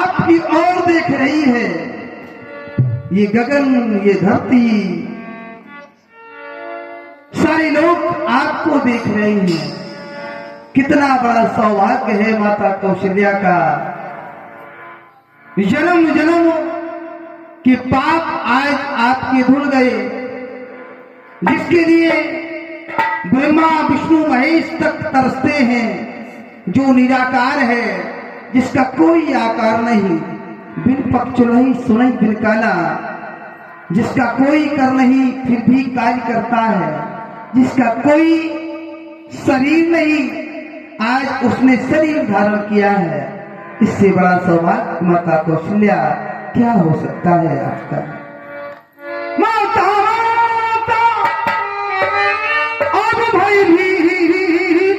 आपकी ओर देख रही है। ये गगन, ये धरती, सारे लोग आपको देख रहे हैं। कितना बड़ा सौभाग्य है माता कौशल्या का। जन्म जन्म के पाप आज आपके धुल गए, जिसके लिए ब्रह्मा विष्णु महेश तक तरसते हैं। जो निराकार है, जिसका कोई आकार नहीं, बिन पक्ष नहीं सुनई बिन काना, जिसका कोई कर नहीं फिर भी कार्य करता है, जिसका कोई शरीर नहीं, आज उसने शरीर धारण किया है। इससे बड़ा सौभाग्य माता कौशल्या क्या हो सकता है आपका। माता माता अब भाई भी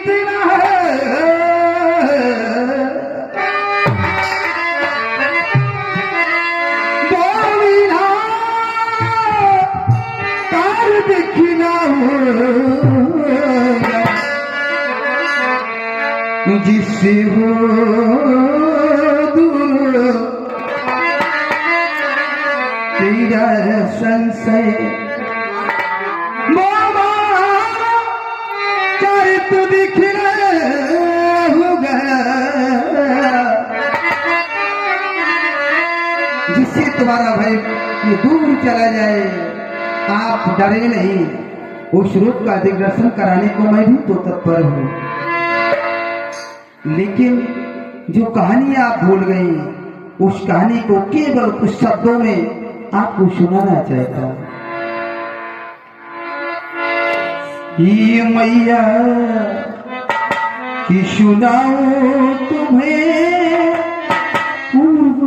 तेरा है, बोलिना कार देखना जिससे हो दूर तेरा संशय। बाबा चाहे तो दिखना होगा, जिससे तुम्हारा भय दूर चला जाए। आप डरे नहीं, उस रूप का दिग्दर्शन कराने को मैं भी तो तत्पर हूँ। लेकिन जो कहानी आप भूल गई, उस कहानी को केवल कुछ शब्दों में आपको सुनाना चाहता हूं। ये मैया कि सुनाऊं तुम्हें पूर्व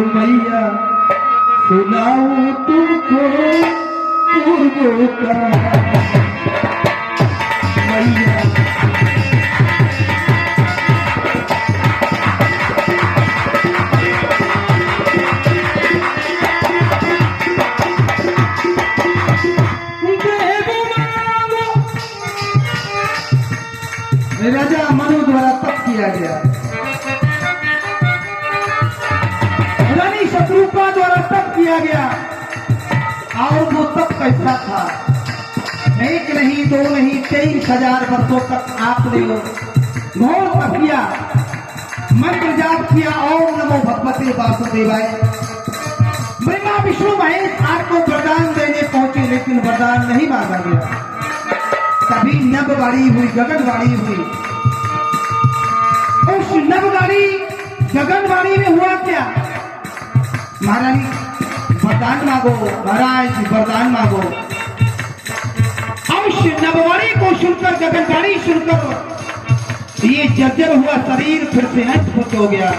मैया सुनाऊं तुमको पूर्व का। मैया राजा मनु द्वारा तप किया गया, रानी शत्रुपा द्वारा तप किया गया। और वो तप कैसा था? एक नहीं, दो नहीं, 23,000 वर्षों तक आपने घोर तप किया, मंत्र जाप किया। ओम नमो भगवते वासुदेवाय। ब्रह्मा विष्णु महेश आपको वरदान देने पहुंचे, लेकिन वरदान नहीं मांगा गया। तभी नभवाणी हुई, गगनवाणी हुई। उस नभवाणी गगनवाणी में हुआ क्या? महारानी वरदान मांगो, महाराज वरदान मांगो। उस नभवाणी को सुनकर, गगनवाणी सुनकर ये जर्जर हुआ शरीर फिर से अद्भुत हो गया।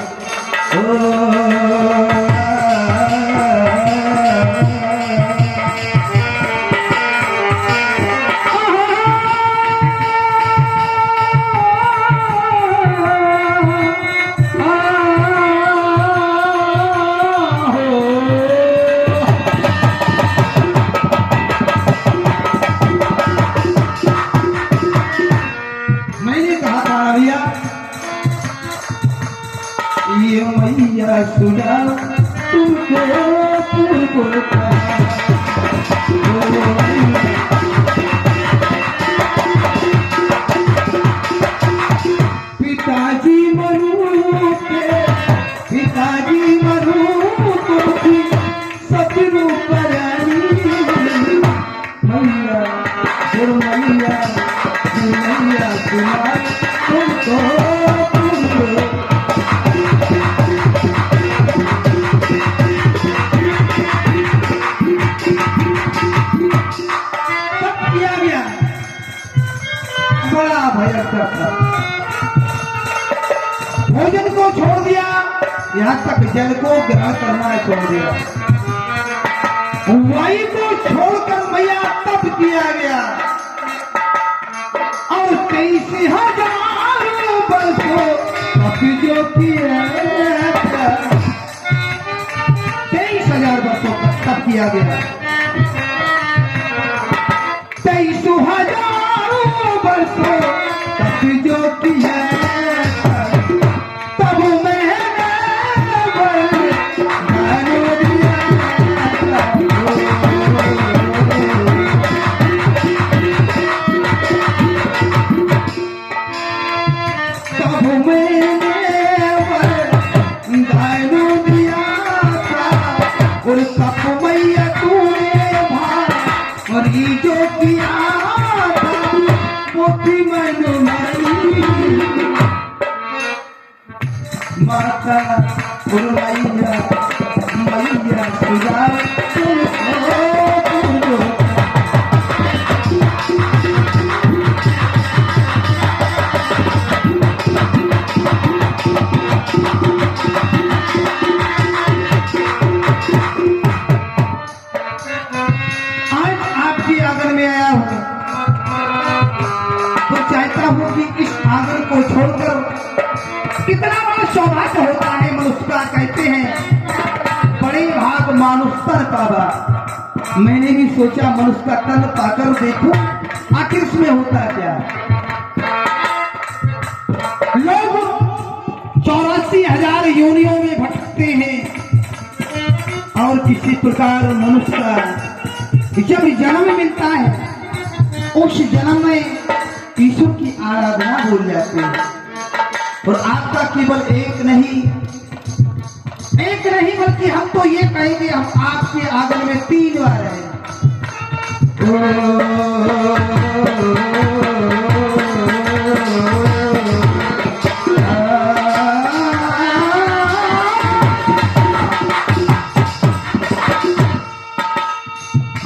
ये मैया सुना तुमको पूर्व का। पिताजी मनु के, पिताजी मनु की सतरू परानी। मैया मैया मैया सुना तुमको को छोड़ दिया, यहाँ तक जल को ग्रहण करना छोड़ दिया। वायु को छोड़कर मैया तप किया गया और 23,000 वर्षों तप जो किया 23,000 वर्षों तक तप किया गया। 23,000 वर्षों तप जो किया जो किया मोती माता मैया मैया सुजा को छोड़कर कितना बड़ा सौभाग्य होता है। मनुष्य का कहते हैं बड़े भाग मानुष्य का बा। मैंने भी सोचा मनुष्य का तन पाकर देखो आखिर इसमें होता क्या। लोग 84,000 योनियों में भटकते हैं और किसी प्रकार मनुष्य का जब जन्म मिलता है उस जन्म में ईश्वर की आराधना भूल जाते हैं। और आपका केवल एक नहीं बल्कि हम तो ये कहेंगे हम आपके आंगन में 3 बार हैं।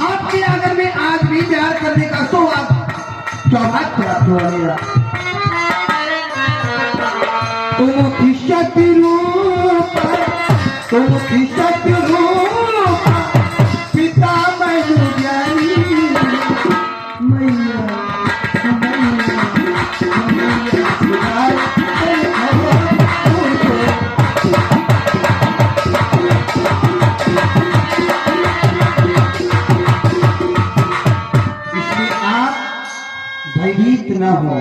आपके आंगन में आज भी प्यार करने का सौभाग्य प्राप्त हो गया। तुम की शक्ति रूप पिता मैनू ज्ञानी मैया इसलिए आप भयभीत न हो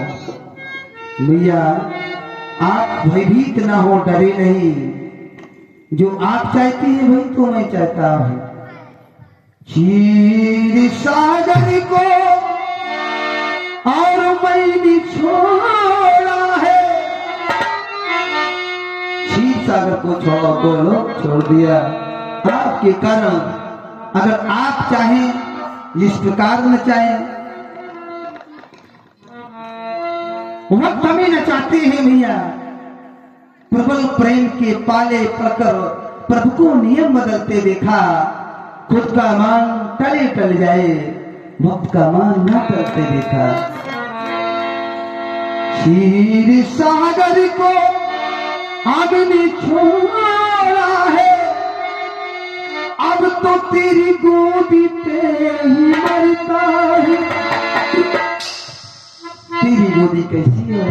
मैया, आप भयभीत ना हो, डरे नहीं। जो आप चाहती है वही तो मैं चाहता हूं। क्षीर सागर को और मैंने छोड़ा है। क्षीर सागर को छोड़ दिया आपके कारण। अगर आप चाहें इस प्रकार न चाहें वक्त हमें न चाहते हैं भैया। प्रबल प्रेम के पाले पकड़ प्रभु को नियम बदलते देखा। खुद का मान टले टल जाए भक्त का मान न टलते देखा। क्षीर सागर को आग ने छोड़ा है। अब तो तेरी गोदी पे ही मरता है। तेरी गोदी कैसी है?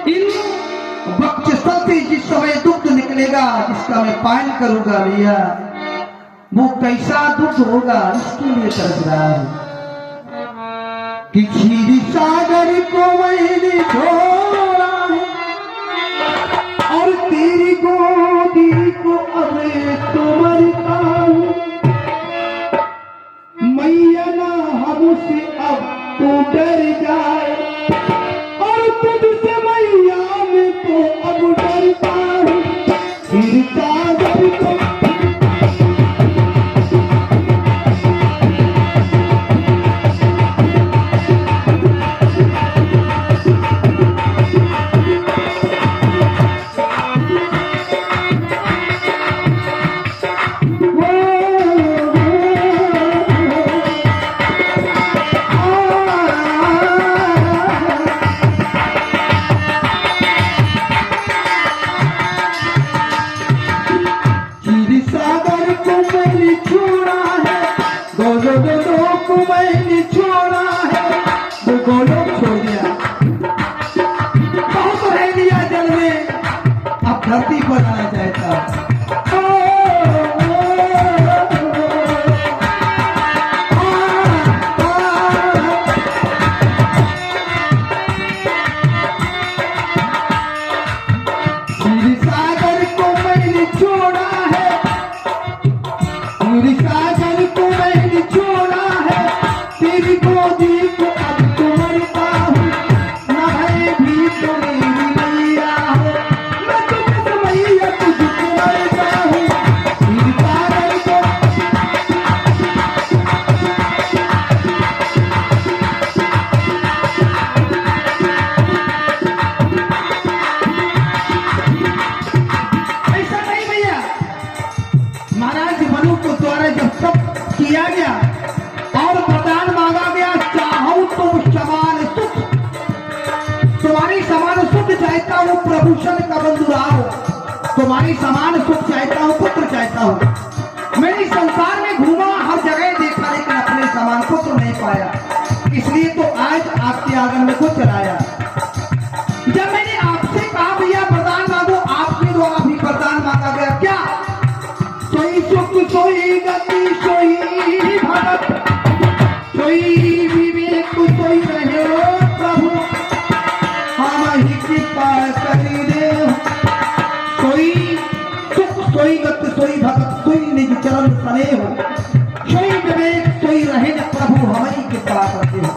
इन वक्त से जिस समय दुख निकलेगा जिसका मैं पालन करूंगा भैया, वो कैसा दुख होगा इसके लिए तरस रहा है। कि क्षीर सागर को मैंने छोड़ा है और तेरी गोदी को अब तो मरता हूं। मैया ना हमसे अब तू डर जाए और तुझसे मैया मैं तो अब डरता हूँ। फिर सागर को धरती पर आना चाहता हूँ। किया गया और वरदान मांगा गया, चाहूं तो समान सुख, तुम्हारी समान सुख चाहता हूं, प्रभूषण का बंधुराव, तुम्हारी समान सुख चाहता हूं, पुत्र चाहता हूं। मैं इस संसार में घूमा, हर जगह देखा, लेकिन अपने समान पुत्र नहीं पाया, इसलिए तो आज आपके आंगन में को चलाया। जब मैंने आपसे कहा भैया वरदान मांगो, आपके द्वारा भी वरदान मांगा गया। क्या? सोई सुख सोई गति सोई भगत सोई विवेक सोई रहे प्रभु, हम ही कृपा करी दे। सोई सुख सोई गति सोई भगत सोई निज चरण सने हो, सोई विवेक सोई रहे न प्रभु, हम ही कृपा करते हो।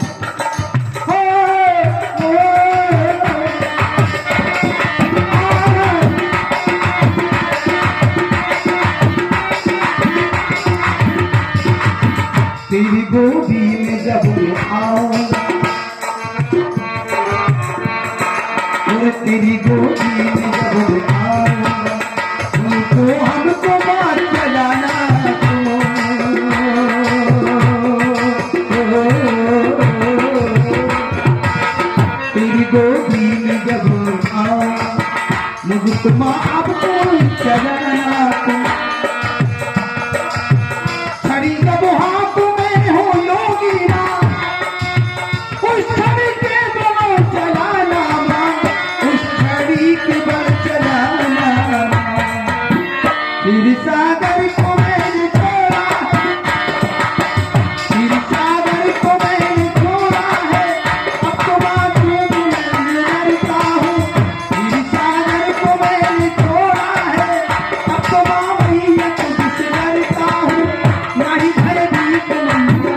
तेरी गोदी में जब आऊंगा, तेरी गोदी में जब आऊंगा, तुमको हमको मार चलाना तेरी गोदी में जब आऊंगा, मुझको माफ चलाना तुम। छड़ी का हाथ में हो योगीरा, उस छड़ी के बल चलाना, उस छड़ी के बल चलाना। फिर सागर को मैंने छोड़ा, फिर सागर को मैंने छोड़ा है, अब तो बात में मैं लड़ता हूँ। फिर सागर को मैंने छोड़ा है, अब तो भैया तुझसे लड़ता हूँ। नहीं भय भी कलंक है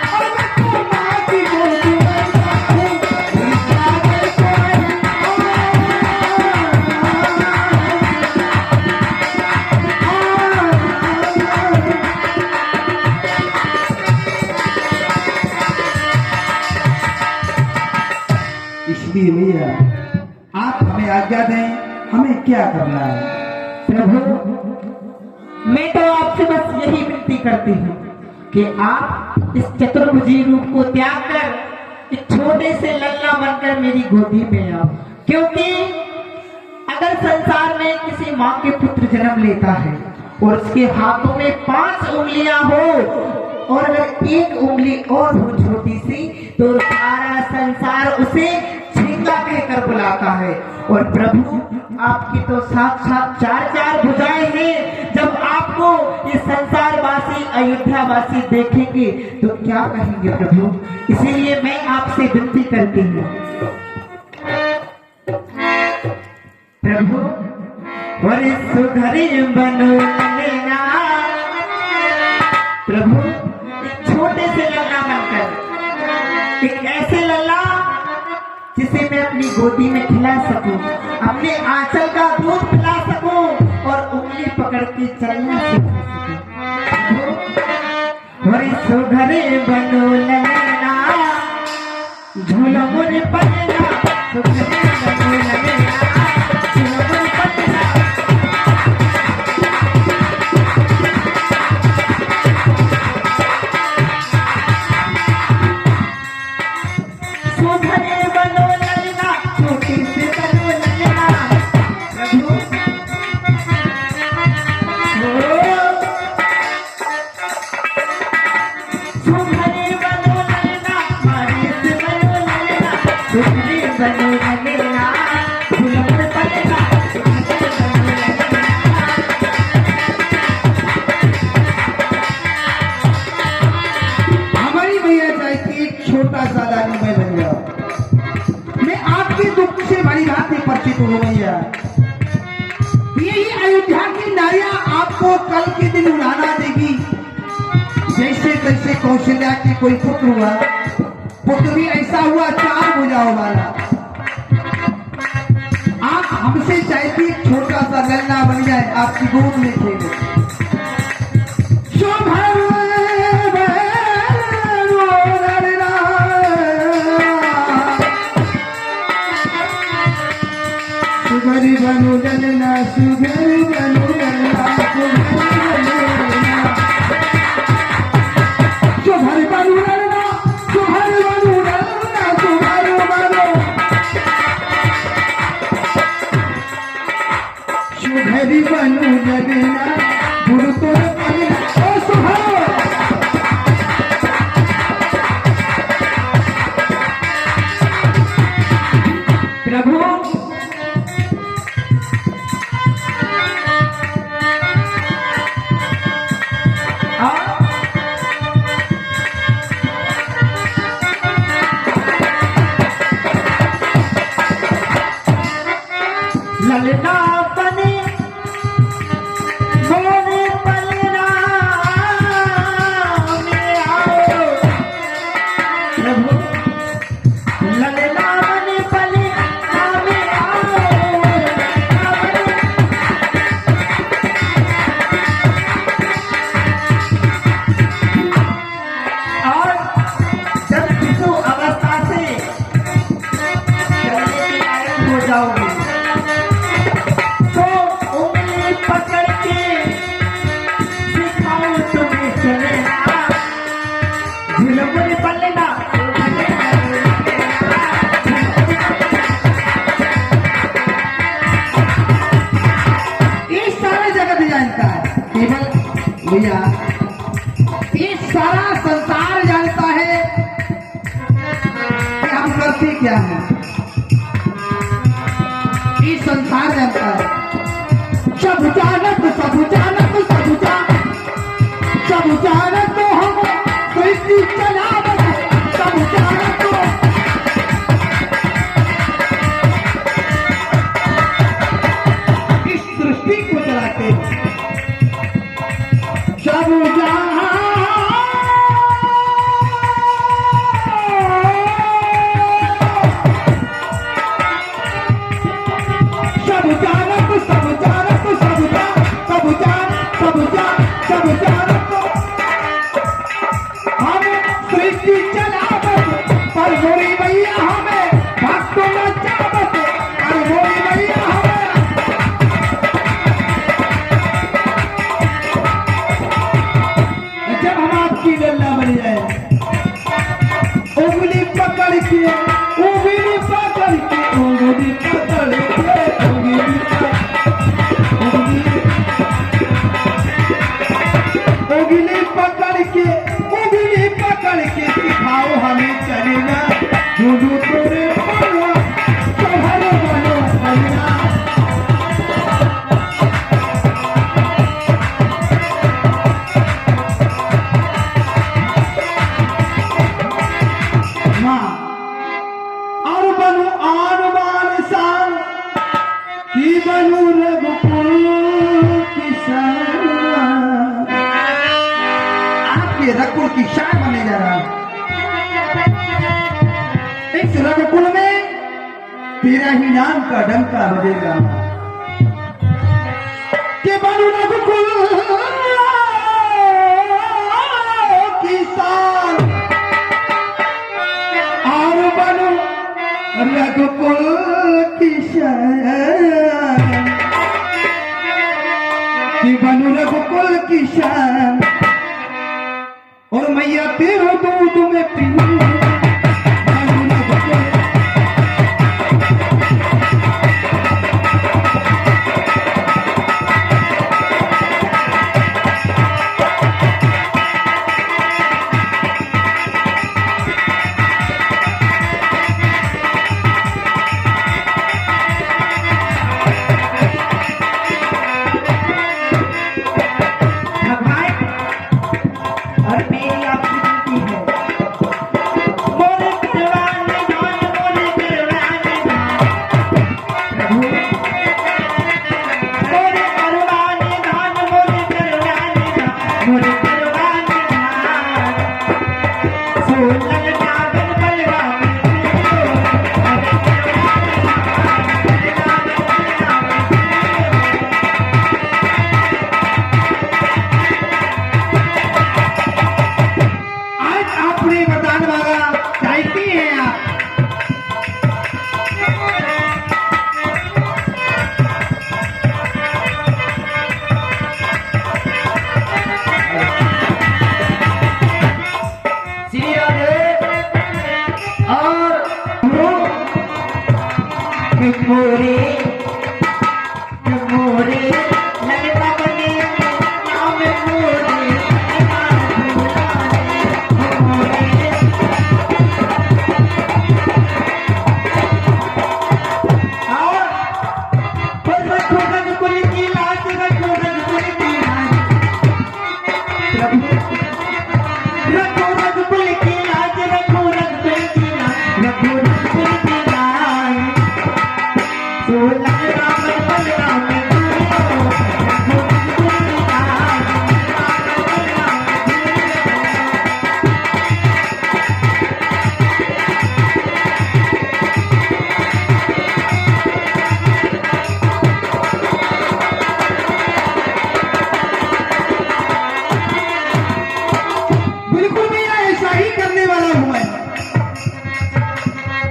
और मैं तो माटी को लड़ता हूँ। फिर सागर को इसलिए भैया आप हमें आज्ञा दें, हमें क्या करना है। प्रभु मैं तो आपसे बस यही विनती करती हूँ कि आप इस चतुर्भुजी रूप को त्याग कर एक छोटे से लल्ला बनकर मेरी गोदी में आओ, क्योंकि अगर संसार में किसी माँ के पुत्र जन्म लेता है और उसके हाथों में 5 उंगलियां हो और अगर एक उंगली और हो छोटी सी, तो सारा संसार उसे झींगा कहकर बुलाता है। और प्रभु आपकी तो साक्षात 4 भुजाएं हैं। जब आपको ये संसारवासी अयोध्यावासी देखेंगे तो क्या कहेंगे प्रभु? इसीलिए मैं आपसे विनती करती हूँ प्रभु, और सुघरी बनो लेना प्रभु, एक छोटे से लल्ला बनकर, एक ऐसे लल्ला जिसे मैं अपनी गोदी में खिला सकूं, अपने आंचल का दूध पिला सकूं और उंगली पकड़ के चलना सिखा सकूं। और सुघरे बनो लेना झूलो मुझ पड़ना, सुघरे बनो लेना झूलो मुझ पड़ना। सुघरे बनो लेना, छोटी से बनो लेना प्रभु। सुघरे बनो लेना, मारे से बनो लेना, सुघरे बनो लेना झूलो मुझ पड़ना। करो मैया, यही अयोध्या की नारियां आपको कल के दिन उड़ाना देगी। जैसे तैसे कौशल्या के कोई पुत्र हुआ, पुत्र भी ऐसा हुआ 4 भुजाओं वाला। आप हमसे चाहती एक छोटा सा लल्ला बन जाए, आपकी गोद में खेले। सुघरी बनू ललना, सुघरी बनू ललना, सुघरी बनू ललना, सुघरी बनू ललना, सुघरी बनू, सुघरी बनू ललना, गुरु तो ललना, ओ सुघरो। प्रभु ललना बने सोने पलना में आओ प्रभु, ललना बने पलना में आओ। और जब शिशु अवस्था से चलने के लायक हो जाओगे पकड़ के सिखाओ तुम्हें चलना, झुलमुल पलना। ये सारा जगत जानता है, केवल भैया ये सारा संसार जानता है कि हम करते क्या हैं। ये संसार जानता है, सब जानत, सब जानत, सब जानत, सब जानत तो हम सृष्टि चलावत, सब जानत तो इस सृष्टि को चलाते, सब जानत, सब जानत, सब जानत, सब जानत हम सृष्टि चलावत, पर गोरी मैया हमें भक्तों न चावत, पर गोरी मैया हमें। जब हम आपकी लल्ला बन जाए, उंगली पकड़ के, उंगली पकड़ के, उंगली पकड़ के, उंगली पकड़ के सिखाओ हमें चलना, झूठू तोरे बोलो, तुम्हारे बोलो चलना। माँ और बनू आन बान शान की बनू रघुकुल किसान, रघुकुल की शान बने जा रहा है। इस रघुकुल में तेरा ही नाम का डंका बजेगा कि बनू रघुकुल की शान, और बनू रघुकुल की शान, कि बनू रघुकुल की शान, और मैया तेरो दूध में पीऊं। मोरे मोरे ललना बने नाम मोरे बिल्कुल भी ऐसा ही करने वाला हूं मैं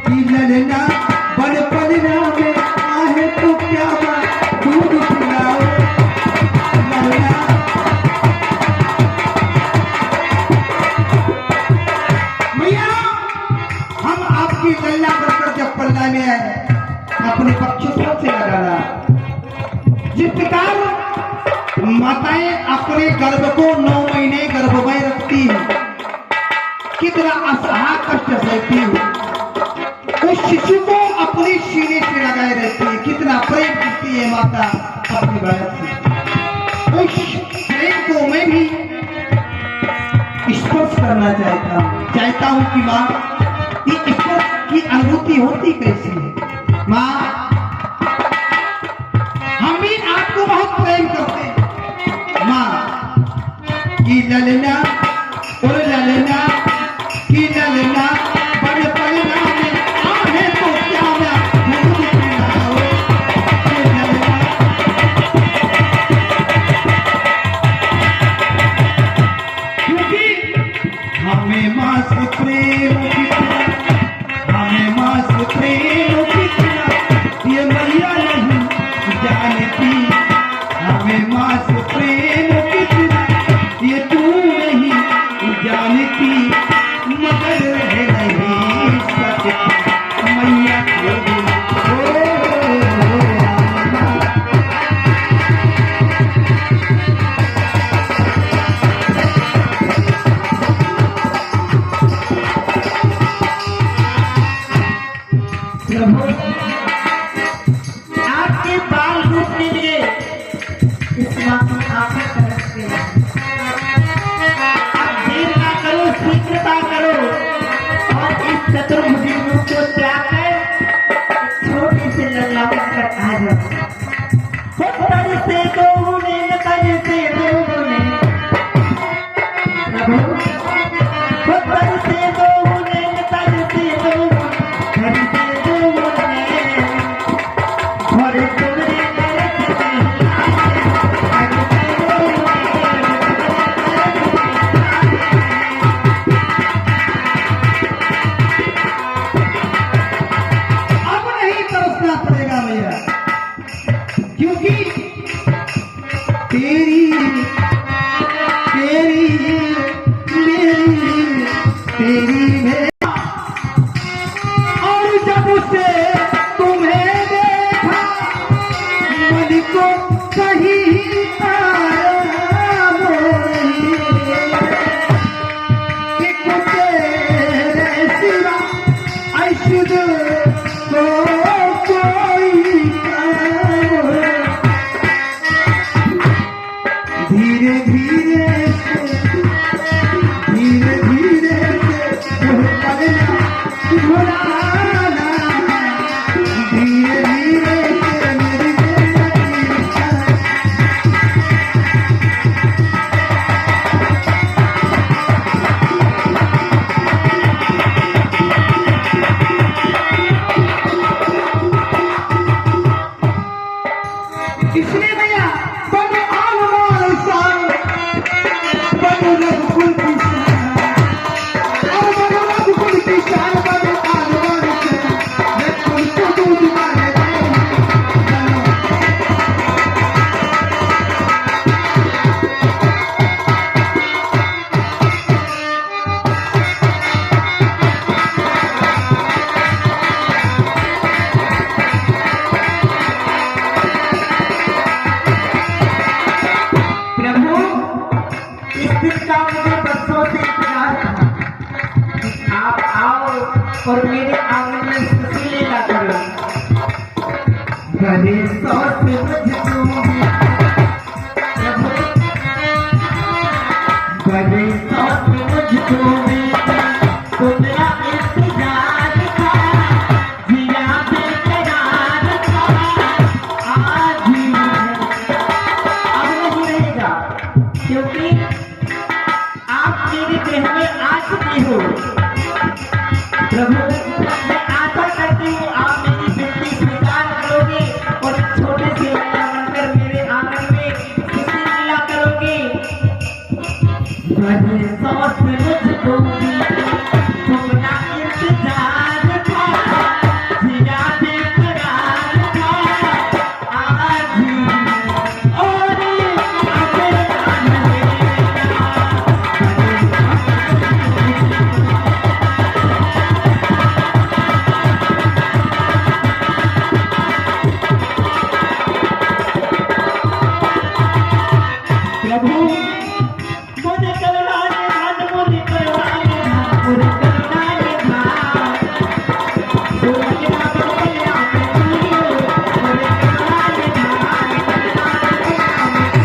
कि ललना बन पलना में आहे तो क्या बात दूध पिलाओ ललना। भैया हम आपकी लल्ला बनकर जब पलना में आए अपने पक्षों से लगाना जिस प्रकार माताएं अपने गर्भ को 9 महीने गर्भ में रखती हैं, कितना असहाय कष्ट सहती है, उस शिशु को अपने सीने से लगाए रहती है, कितना प्रेम करती है माता अपने बालक से। उस प्रेम को मैं भी स्पर्श करना चाहता हूं कि माँ ये स्पर्श की अनुभूति होती कैसी है। माँ हम भी आपको बहुत प्रेम करते हैं माँ की ललना और ललना की ललना बड़े पलना में आहे तो क्या मैं दूध पिलाओ ललना। क्योंकि हमें माँ से प्रेम कितना, हमें माँ से प्रेम कितना ये मैया नहीं जानती, हमें माँ से प्रेम कितना ये तू नहीं जानती, मगर है नहीं सकती मैया के बिना। प्रभु आपके बाल रूप के लिए इस माँ की आंखें तरसते हैं। आप देर ना करो, शीघ्रता करो और इस चतुर्भुजी रूप को त्याग कर छोटे से लल्ला बनकर आ जाओ। तर से दो ने तर से दो ने प्रभु तर से दो ने तर से दो तर से दो ने और तुमरे और मेरे आंगन में खुशी लीला करो। बड़े शौक से मुझको भी प्रभु बड़े शौक से मुझको भी तो मेरा इंतजार था, जिया बेकरार था, आज ही अब नहीं रहेगा, क्योंकि आप मेरे गृह में आ चुके हो। प्रभु मैं आशा करती हूँ आप मेरी विनती स्वीकार करोगे और छोटे से लल्ला बनकर मेरे आंगन में खुशी लीला करोगे। बड़े शौक से मुझको भी तुमरा इंतजार था, जिया बेकरार था, आज ही और आगे प्रभु मुझे करुणा निधान, मुझे करुणा निधान, मुझे करुणा निधान, सुरक्षा बंगला में तू, मुझे करुणा निधान, बंगला में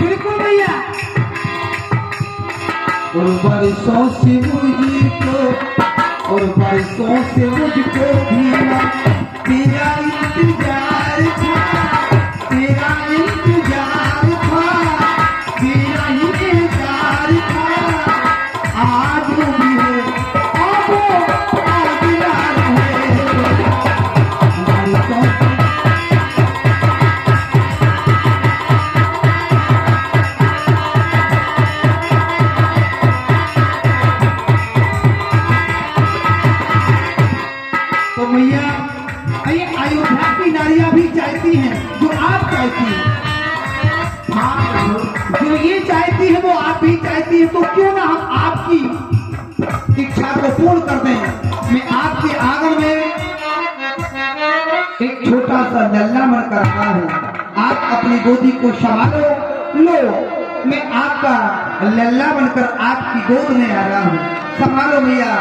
बिल्कुल भैया। और बरसों से मुझको और बरसों से मुझको भी तेरा इंतजार था, तेरा इंतजार था, तेरा इंतजार था, आज भी है अब अगला है। बरसों से तो भैया ये अयोध्या की नारियां भी चाहती हैं जो आप चाहती हैं। हाँ प्रभु, जो ये चाहती है वो आप भी चाहती है, तो क्यों ना हम आपकी इच्छा को पूर्ण कर दें। मैं आपके आंगन में एक छोटा सा लल्ला बनकर रखा हूँ, आप अपनी गोदी को संभालो। लो मैं आपका लल्ला बनकर आपकी गोद में आ रहा हूँ, संभालो भैया।